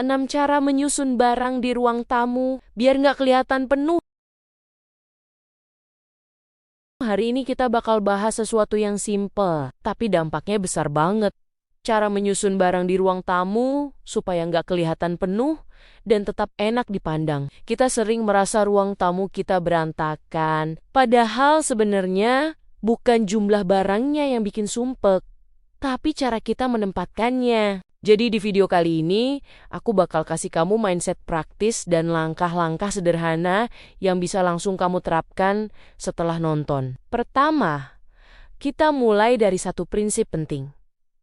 6 cara menyusun barang di ruang tamu biar nggak kelihatan penuh. Hari ini kita bakal bahas sesuatu yang simple, tapi dampaknya besar banget. Cara menyusun barang di ruang tamu supaya nggak kelihatan penuh dan tetap enak dipandang. Kita sering merasa ruang tamu kita berantakan, padahal sebenarnya bukan jumlah barangnya yang bikin sumpek, tapi cara kita menempatkannya. Jadi di video kali ini, aku bakal kasih kamu mindset praktis dan langkah-langkah sederhana yang bisa langsung kamu terapkan setelah nonton. Pertama, kita mulai dari satu prinsip penting.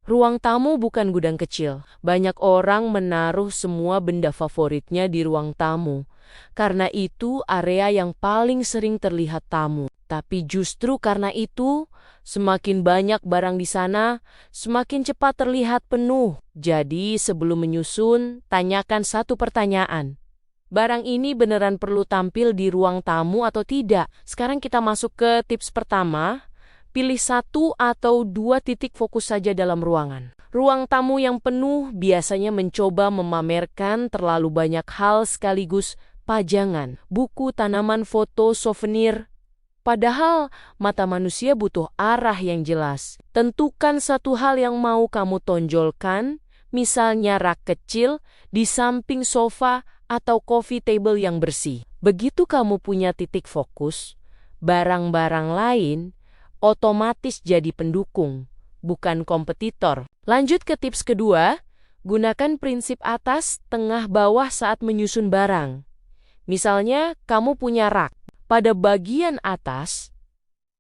Ruang tamu bukan gudang kecil. Banyak orang menaruh semua benda favoritnya di ruang tamu. Karena itu area yang paling sering terlihat tamu. Tapi justru karena itu, semakin banyak barang di sana, semakin cepat terlihat penuh. Jadi sebelum menyusun, tanyakan satu pertanyaan. Barang ini beneran perlu tampil di ruang tamu atau tidak? Sekarang kita masuk ke tips pertama. Pilih 1 atau 2 titik fokus saja dalam ruangan. Ruang tamu yang penuh biasanya mencoba memamerkan terlalu banyak hal sekaligus: pajangan, buku, tanaman, foto, souvenir. Padahal mata manusia butuh arah yang jelas. Tentukan satu hal yang mau kamu tonjolkan, misalnya rak kecil di samping sofa atau coffee table yang bersih. Begitu kamu punya titik fokus, barang-barang lain otomatis jadi pendukung, bukan kompetitor. Lanjut ke tips kedua, gunakan prinsip atas, tengah, bawah saat menyusun barang. Misalnya, kamu punya rak. Pada bagian atas,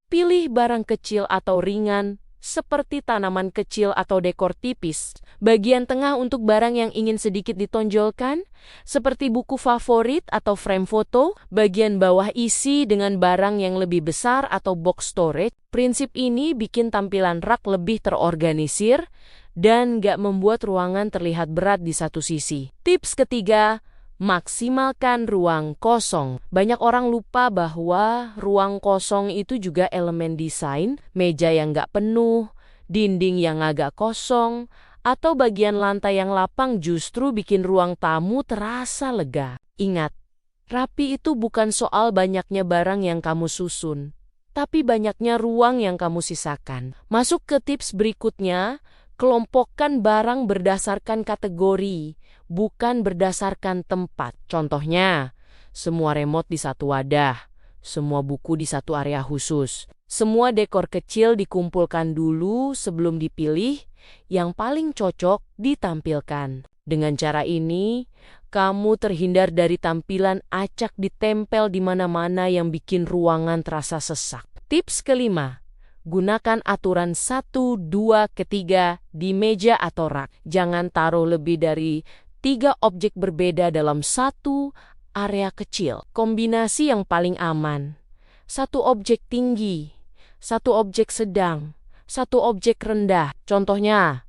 pilih barang kecil atau ringan, seperti tanaman kecil atau dekor tipis. Bagian tengah untuk barang yang ingin sedikit ditonjolkan, seperti buku favorit atau frame foto. Bagian bawah isi dengan barang yang lebih besar atau box storage. Prinsip ini bikin tampilan rak lebih terorganisir dan nggak membuat ruangan terlihat berat di satu sisi. Tips ketiga, maksimalkan ruang kosong. Banyak orang lupa bahwa ruang kosong itu juga elemen desain. Meja yang nggak penuh, dinding yang agak kosong, atau bagian lantai yang lapang justru bikin ruang tamu terasa lega. Ingat, rapi itu bukan soal banyaknya barang yang kamu susun, tapi banyaknya ruang yang kamu sisakan. Masuk ke tips berikutnya, kelompokkan barang berdasarkan kategori, bukan berdasarkan tempat. Contohnya, semua remote di satu wadah, semua buku di satu area khusus. Semua dekor kecil dikumpulkan dulu sebelum dipilih, yang paling cocok ditampilkan. Dengan cara ini, kamu terhindar dari tampilan acak ditempel di mana-mana yang bikin ruangan terasa sesak. Tips kelima, gunakan aturan 1, 2, ketiga di meja atau rak. Jangan taruh lebih dari 3 objek berbeda dalam satu area kecil. Kombinasi yang paling aman: 1 objek tinggi, 1 objek sedang, 1 objek rendah. Contohnya,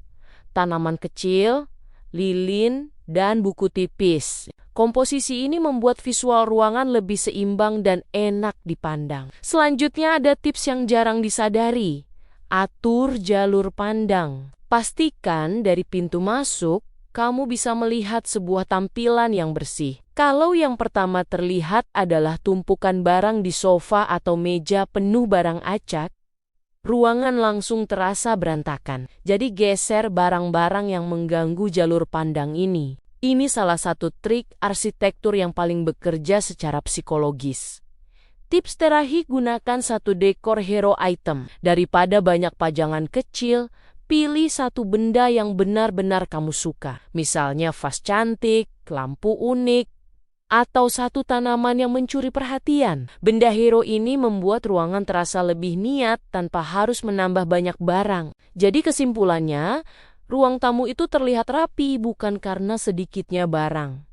tanaman kecil, lilin, dan buku tipis. Komposisi ini membuat visual ruangan lebih seimbang dan enak dipandang. Selanjutnya ada tips yang jarang disadari. Atur jalur pandang. Pastikan dari pintu masuk, kamu bisa melihat sebuah tampilan yang bersih. Kalau yang pertama terlihat adalah tumpukan barang di sofa atau meja penuh barang acak, ruangan langsung terasa berantakan. Jadi geser barang-barang yang mengganggu jalur pandang ini. Ini salah satu trik arsitektur yang paling bekerja secara psikologis. Tips terakhir, gunakan 1 dekor hero item. Daripada banyak pajangan kecil, pilih 1 benda yang benar-benar kamu suka. Misalnya vas cantik, lampu unik, atau 1 tanaman yang mencuri perhatian. Benda hero ini membuat ruangan terasa lebih niat tanpa harus menambah banyak barang. Jadi kesimpulannya, ruang tamu itu terlihat rapi bukan karena sedikitnya barang,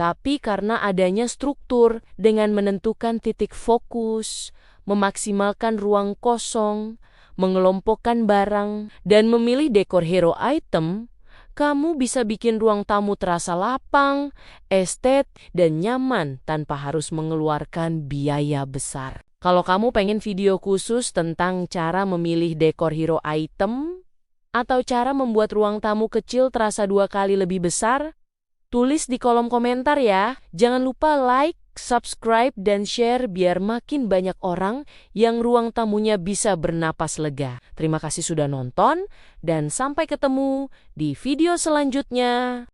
tapi karena adanya struktur. Dengan menentukan titik fokus, memaksimalkan ruang kosong, mengelompokkan barang, dan memilih dekor hero item, kamu bisa bikin ruang tamu terasa lapang, estetik, dan nyaman tanpa harus mengeluarkan biaya besar. Kalau kamu pengen video khusus tentang cara memilih dekor hero item, atau cara membuat ruang tamu kecil terasa 2 kali lebih besar, Tulis di kolom komentar ya. Jangan lupa like, subscribe, dan share biar makin banyak orang yang ruang tamunya bisa bernapas lega. Terima kasih sudah nonton, dan sampai ketemu di video selanjutnya.